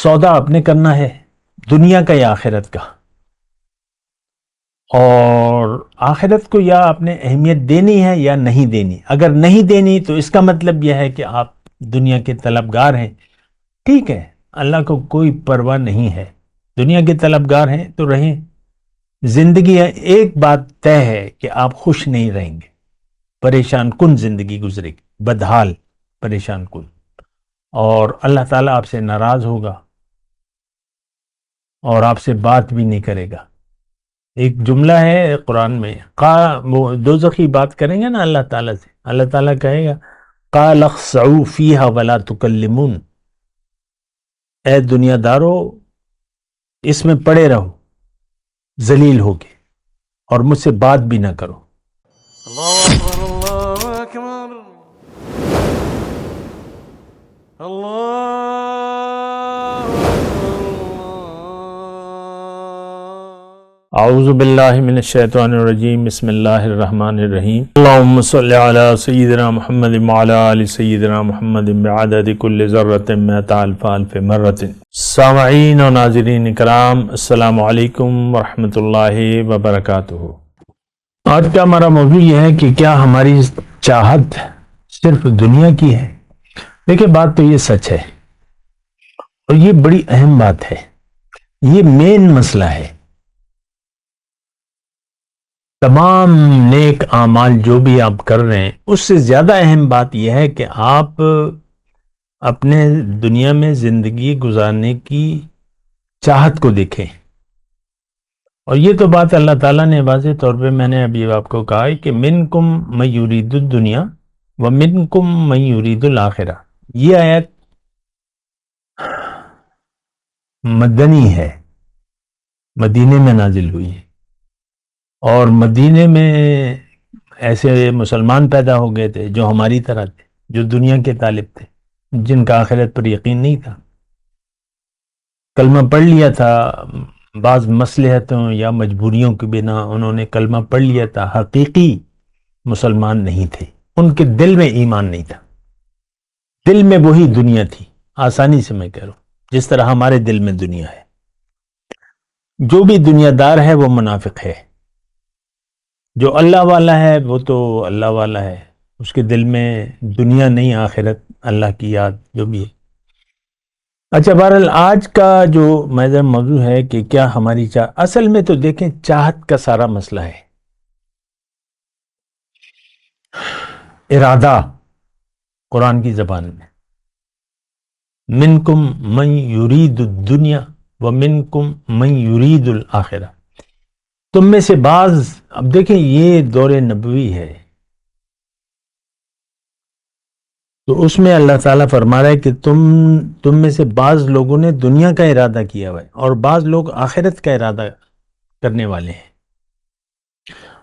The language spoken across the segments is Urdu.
سودا آپ نے کرنا ہے دنیا کا یا آخرت کا، اور آخرت کو یا آپ نے اہمیت دینی ہے یا نہیں دینی. اگر نہیں دینی تو اس کا مطلب یہ ہے کہ آپ دنیا کے طلبگار ہیں. ٹھیک ہے، اللہ کو کوئی پرواہ نہیں ہے، دنیا کے طلبگار ہیں تو رہیں. زندگی ہے، ایک بات طے ہے کہ آپ خوش نہیں رہیں گے، پریشان کن زندگی گزرے گی، بدحال پریشان کن، اور اللہ تعالیٰ آپ سے ناراض ہوگا اور آپ سے بات بھی نہیں کرے گا. ایک جملہ ہے قرآن میں، وہ دوزخی بات کریں گے نا اللہ تعالیٰ سے، اللہ تعالیٰ کہے گا قال اخسعوا فیہا ولا تکلمون، اے دنیا دارو اس میں پڑے رہو ذلیل ہو کے اور مجھ سے بات بھی نہ کرو. اللہ اکبر اللہ اکبر اللہ. اعوذ باللہ من الشیطان الرجیم، بسم اللہ الرحمن الرحیم. اللہم صلی علی سیدنا محمد وعلی آل سیدنا محمد بعدد کل ذرۃ مئۃ الف الف مرۃ. سامعین و ناظرین کرام، السلام علیکم ورحمۃ اللہ وبرکاتہ. آج کا ہمارا موضوع یہ ہے کہ کیا ہماری چاہت صرف دنیا کی ہے؟ دیکھیں، بات تو یہ سچ ہے اور یہ بڑی اہم بات ہے، یہ مین مسئلہ ہے. تمام نیک اعمال جو بھی آپ کر رہے ہیں، اس سے زیادہ اہم بات یہ ہے کہ آپ اپنے دنیا میں زندگی گزارنے کی چاہت کو دیکھیں. اور یہ تو بات اللہ تعالیٰ نے واضح طور پہ، میں نے ابھی آپ کو کہا ہے کہ منکم من یرید الدنیا ومنکم من یرید الآخرہ. یہ آیت مدنی ہے، مدینے میں نازل ہوئی ہے، اور مدینے میں ایسے مسلمان پیدا ہو گئے تھے جو ہماری طرح تھے، جو دنیا کے طالب تھے، جن کا آخرت پر یقین نہیں تھا. کلمہ پڑھ لیا تھا، بعض مصلحتوں یا مجبوریوں کی بنا انہوں نے کلمہ پڑھ لیا تھا، حقیقی مسلمان نہیں تھے، ان کے دل میں ایمان نہیں تھا، دل میں وہی دنیا تھی. آسانی سے میں کہہ رہا ہوں، جس طرح ہمارے دل میں دنیا ہے. جو بھی دنیا دار ہے وہ منافق ہے، جو اللہ والا ہے وہ تو اللہ والا ہے، اس کے دل میں دنیا نہیں، آخرت، اللہ کی یاد جو بھی ہے. اچھا، بہرحال آج کا جو میرا موضوع ہے کہ کیا ہماری اصل میں تو دیکھیں، چاہت کا سارا مسئلہ ہے ارادہ. قرآن کی زبان میں منکم من یرید الدنیا ومنکم من یرید الآخرہ. تم میں سے بعض، اب دیکھیں یہ دور نبوی ہے تو اس میں اللہ تعالیٰ فرما رہا ہے کہ تم میں سے بعض لوگوں نے دنیا کا ارادہ کیا ہوا ہے اور بعض لوگ آخرت کا ارادہ کرنے والے ہیں.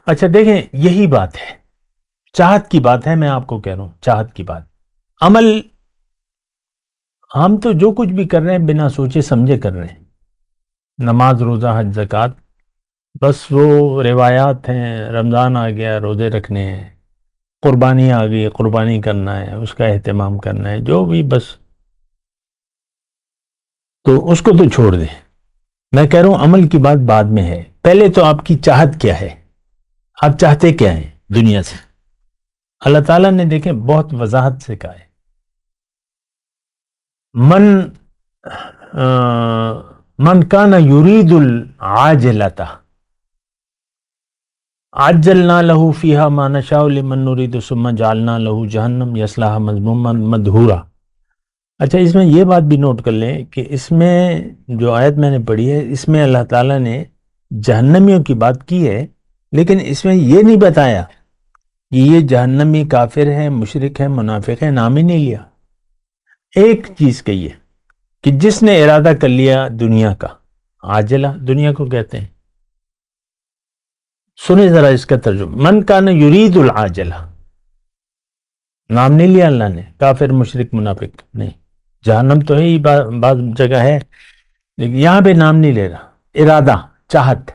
اچھا دیکھیں، یہی بات ہے، چاہت کی بات ہے. میں آپ کو کہہ رہا ہوں چاہت کی بات. عمل ہم تو جو کچھ بھی کر رہے ہیں بنا سوچے سمجھے کر رہے ہیں. نماز، روزہ، حج، زکوٰۃ، بس وہ روایات ہیں. رمضان آ گیا، روزے رکھنے ہیں. قربانی آ گئی، قربانی کرنا ہے، اس کا اہتمام کرنا ہے، جو بھی، بس تو اس کو تو چھوڑ دیں. میں کہہ رہا ہوں عمل کی بات بعد میں ہے، پہلے تو آپ کی چاہت کیا ہے، آپ چاہتے کیا ہیں دنیا سے. اللہ تعالیٰ نے دیکھیں بہت وضاحت سے کہا ہے، من کان یرید العاجلۃ عجلنا له فیہا ما نشاء لمن نرید ثم جعلنا له جہنم یصلاھا مذموما مدحورا. اچھا، اس میں یہ بات بھی نوٹ کر لیں کہ اس میں جو آیت میں نے پڑھی ہے، اس میں اللہ تعالیٰ نے جہنمیوں کی بات کی ہے، لیکن اس میں یہ نہیں بتایا کہ یہ جہنمی کافر ہے، مشرک ہے، منافق ہے، نام ہی نہیں لیا. ایک چیز کہی ہے کہ جس نے ارادہ کر لیا دنیا کا، عاجلہ دنیا کو کہتے ہیں. سنیں ذرا اس کا ترجمہ، من کان یرید العاجلہ، نام نہیں لیا اللہ نے، کافر، مشرک، منافق نہیں. جہنم تو ہے ہی، بعض جگہ ہے، لیکن یہاں پہ نام نہیں لے رہا. ارادہ، چاہت.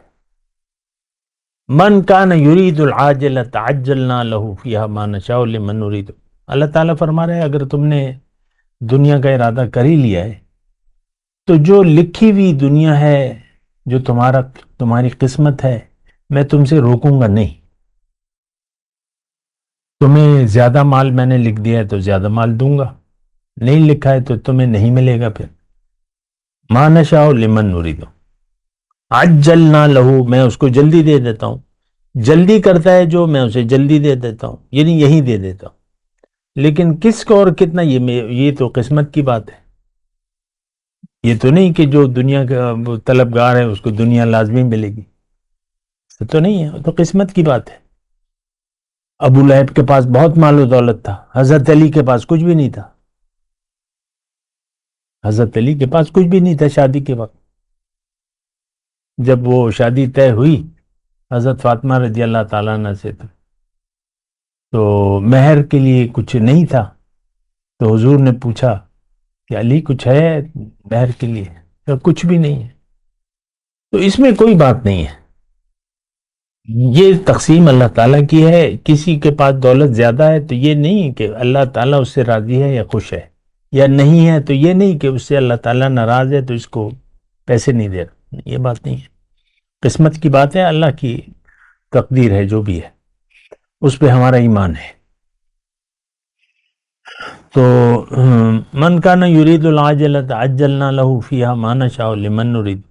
من کان یرید العاجلۃ عجلنا له فیہا ما نشاء لمن نرید. اللہ تعالیٰ فرما رہے ہیں اگر تم نے دنیا کا ارادہ کر ہی لیا ہے تو جو لکھی ہوئی دنیا ہے، جو تمہاری قسمت ہے، میں تم سے روکوں گا نہیں. تمہیں زیادہ مال میں نے لکھ دیا ہے تو زیادہ مال دوں گا، نہیں لکھا ہے تو تمہیں نہیں ملے گا. پھر ما نشاء لمن نرید عجلنا لہو، میں اس کو جلدی دے دیتا ہوں. جلدی کرتا ہے جو، میں اسے جلدی دے دیتا ہوں، یعنی یہی دے دیتا ہوں. لیکن کس کو اور کتنا، یہ تو قسمت کی بات ہے. یہ تو نہیں کہ جو دنیا کا طلبگار ہے اس کو دنیا لازمی ملے گی، تو نہیں ہے، تو قسمت کی بات ہے. ابو لہب کے پاس بہت مال و دولت تھا، حضرت علی کے پاس کچھ بھی نہیں تھا. حضرت علی کے پاس کچھ بھی نہیں تھا شادی کے وقت. جب وہ شادی طے ہوئی حضرت فاطمہ رضی اللہ تعالیٰ عنہ سے، تو مہر کے لیے کچھ نہیں تھا. تو حضور نے پوچھا کہ علی کچھ ہے مہر کے لیے؟ تو کچھ بھی نہیں ہے. تو اس میں کوئی بات نہیں ہے، یہ تقسیم اللہ تعالیٰ کی ہے. کسی کے پاس دولت زیادہ ہے تو یہ نہیں کہ اللہ تعالیٰ اس سے راضی ہے یا خوش ہے، یا نہیں ہے تو یہ نہیں کہ اس سے اللہ تعالیٰ ناراض ہے تو اس کو پیسے نہیں دے رہا. یہ بات نہیں ہے، قسمت کی بات ہے، اللہ کی تقدیر ہے جو بھی ہے، اس پہ ہمارا ایمان ہے. تو من کان یرید العاجلۃ عجلنا لہ فیہا ما نشاء لمن نرید،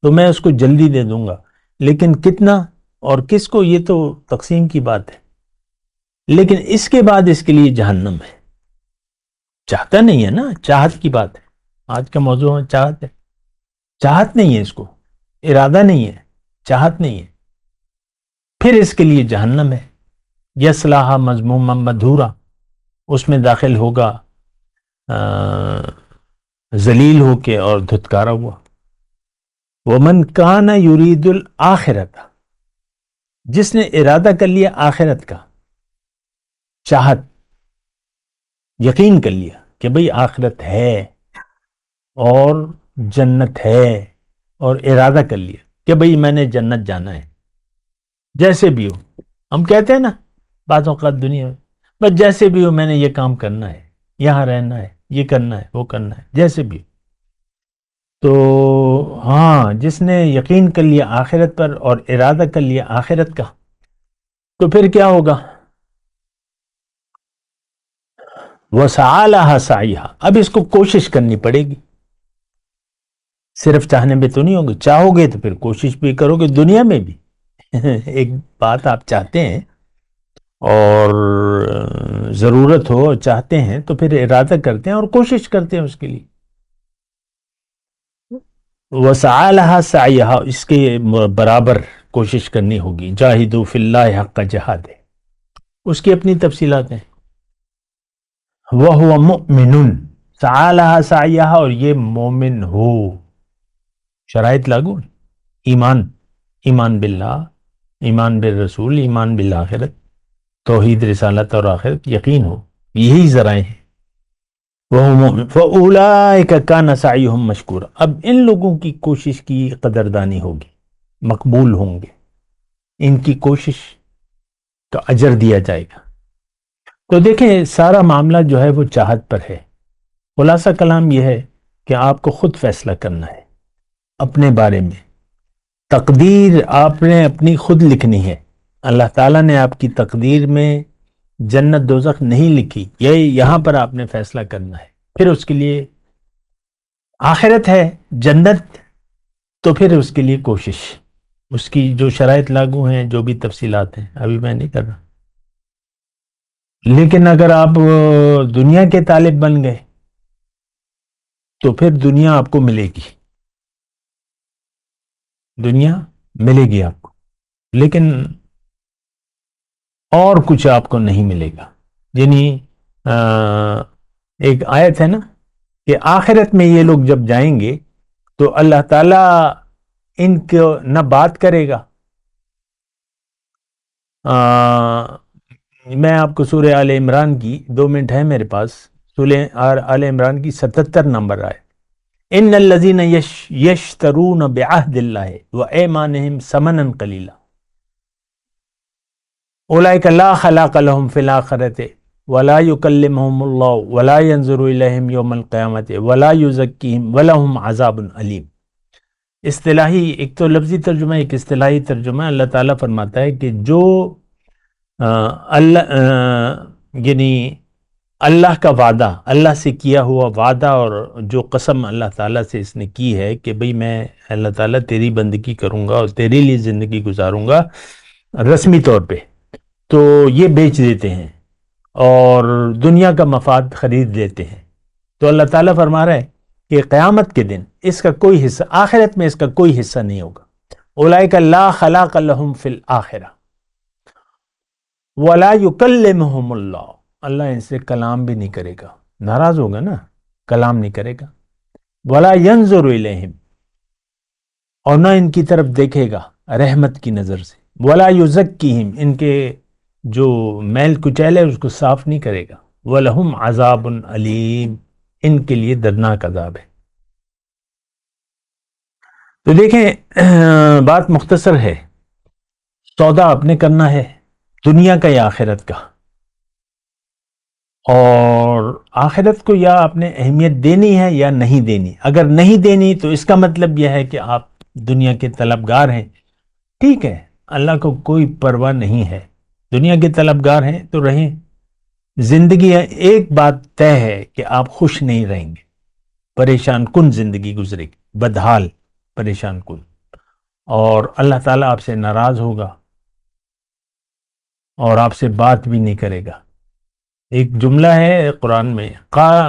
تو میں اس کو جلدی دے دوں گا. لیکن کتنا اور کس کو، یہ تو تقسیم کی بات ہے. لیکن اس کے بعد اس کے لیے جہنم ہے. چاہتا نہیں ہے نا، چاہت کی بات ہے. آج کا موضوع ہے چاہت ہے. چاہت نہیں ہے، اس کو ارادہ نہیں ہے، چاہت نہیں ہے، پھر اس کے لیے جہنم ہے. یصلاھا مذموما مدحورا، اس میں داخل ہوگا ذلیل ہو کے اور دھتکارا ہوا. ومن کان یرید الآخرۃ، جس نے ارادہ کر لیا آخرت کا، چاہت، یقین کر لیا کہ بھئی آخرت ہے اور جنت ہے، اور ارادہ کر لیا کہ بھئی میں نے جنت جانا ہے جیسے بھی ہو. ہم کہتے ہیں نا بعض اوقات دنیا میں، بس جیسے بھی ہو میں نے یہ کام کرنا ہے، یہاں رہنا ہے، یہ کرنا ہے، وہ کرنا ہے، جیسے بھی ہو. تو ہاں، جس نے یقین کر لیا آخرت پر اور ارادہ کر لیا آخرت کا، تو پھر کیا ہوگا؟ وَسَعَى لَهَا سَعْيَهَا، اب اس کو کوشش کرنی پڑے گی. صرف چاہنے میں تو نہیں ہوگی، چاہو گے تو پھر کوشش بھی کرو گے دنیا میں بھی. ایک بات آپ چاہتے ہیں اور ضرورت ہو، چاہتے ہیں تو پھر ارادہ کرتے ہیں اور کوشش کرتے ہیں اس کے لیے. وَسَعَى لَهَا سَعْيَهَا، اس کے برابر کوشش کرنی ہوگی. جاہدوا فی اللہ حق جہاد، اس کی اپنی تفصیلات ہیں. وَهُوَ مُؤْمِنٌ، سعی لها سعیہا، اور یہ مومن ہو. شرائط لاگو، ایمان باللہ، ایمان بالرسول، ایمان بالآخرت، توحید، رسالت اور آخرت، یقین ہو، یہی ذرائع ہیں. وَهُوَ مُؤْمِنٌ فَأُولَٰئِكَ كَانَ سَعْيُهُمْ مَشْكُورًا، اب ان لوگوں کی کوشش کی قدردانی ہوگی، مقبول ہوں گے، ان کی کوشش کا اجر دیا جائے گا. تو دیکھیں سارا معاملہ جو ہے وہ چاہت پر ہے. خلاصہ کلام یہ ہے کہ آپ کو خود فیصلہ کرنا ہے اپنے بارے میں. تقدیر آپ نے اپنی خود لکھنی ہے. اللہ تعالیٰ نے آپ کی تقدیر میں جنت دوزخ نہیں لکھی، یہ یہاں پر آپ نے فیصلہ کرنا ہے. پھر اس کے لیے آخرت ہے، جنت، تو پھر اس کے لیے کوشش، اس کی جو شرائط لاگو ہیں، جو بھی تفصیلات ہیں ابھی میں نہیں کر رہا. لیکن اگر آپ دنیا کے طالب بن گئے تو پھر دنیا آپ کو ملے گی، دنیا ملے گی آپ کو، لیکن اور کچھ آپ کو نہیں ملے گا. یعنی ایک آیت ہے نا کہ آخرت میں یہ لوگ جب جائیں گے تو اللہ تعالیٰ ان کو نہ بات کرے گا. میں آپ کو سورہ آل عمران کی 2 منٹ ہے میرے پاس، سورہ آل عمران کی 77 نمبر آئے. ان الذین یشترون بعہد اللہ وایمانہم ثمنا قلیلا اولئک لا خلاق لهم فی الآخرۃ ولا یکلمہم اللہ ولا ینظر الیہم یوم القیامت ولا یزکیہم ولہم عذاب علیم۔ اصطلاحی ایک تو لفظی ترجمہ، ایک اصطلاحی ترجمہ۔ اللہ تعالیٰ فرماتا ہے کہ جو یعنی اللہ کا وعدہ، اللہ سے کیا ہوا وعدہ اور جو قسم اللہ تعالیٰ سے اس نے کی ہے کہ بھئی میں اللہ تعالیٰ تیری بندگی کروں گا اور تیرے لیے زندگی گزاروں گا رسمی طور پہ، تو یہ بیچ دیتے ہیں اور دنیا کا مفاد خرید لیتے ہیں۔ تو اللہ تعالیٰ فرما رہا ہے کہ قیامت کے دن اس کا کوئی حصہ، آخرت میں اس کا کوئی حصہ نہیں ہوگا۔ اولئک لا خلاق لہم فی الآخرہ ولا یکلمہم اللہ، اللہ ان سے کلام بھی نہیں کرے گا، ناراض ہوگا نا، کلام نہیں کرے گا۔ ولا ینظر الیہم، اور نہ ان کی طرف دیکھے گا رحمت کی نظر سے۔ ولا یزکیہم، ان کے جو میل کچیل ہے اس کو صاف نہیں کرے گا۔ وَلَهُمْ عَذَابٌ علیم، ان کے لیے دردناک عذاب ہے۔ تو دیکھیں بات مختصر ہے، سودا آپ نے کرنا ہے دنیا کا یا آخرت کا، اور آخرت کو یا آپ نے اہمیت دینی ہے یا نہیں دینی۔ اگر نہیں دینی تو اس کا مطلب یہ ہے کہ آپ دنیا کے طلبگار ہیں، ٹھیک ہے، اللہ کو کوئی پرواہ نہیں ہے، دنیا کے طلبگار ہیں تو رہیں۔ زندگی ایک بات طے ہے کہ آپ خوش نہیں رہیں گے، پریشان کن زندگی گزرے گی، بدحال پریشان کن، اور اللہ تعالیٰ آپ سے ناراض ہوگا اور آپ سے بات بھی نہیں کرے گا۔ ایک جملہ ہے قرآن میں،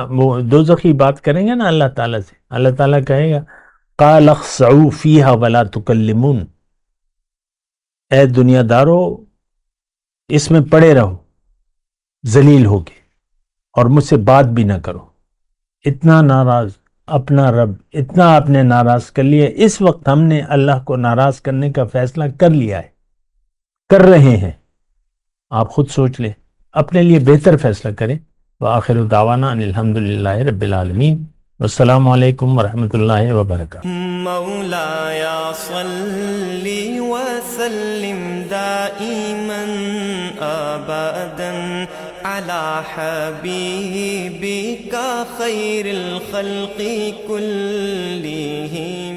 وہ دوزخی بات کریں گے نا اللہ تعالیٰ سے، اللہ تعالیٰ کہے گا قال اخسعوا فیہا ولا تکلمون، اے دنیا دارو اس میں پڑے رہو ذلیل ہو کے اور مجھ سے بات بھی نہ کرو۔ اتنا ناراض اپنا رب، اتنا آپ نے ناراض کر لیا۔ اس وقت ہم نے اللہ کو ناراض کرنے کا فیصلہ کر لیا ہے، کر رہے ہیں، آپ خود سوچ لیں، اپنے لیے بہتر فیصلہ کریں۔ وآخر دعوانا ان الحمدللہ رب العالمین، والسلام علیکم ورحمۃ اللہ وبرکاتہ۔ مولاي صل وسلم دائما ابدا على حبيبك خير الخلق كلهم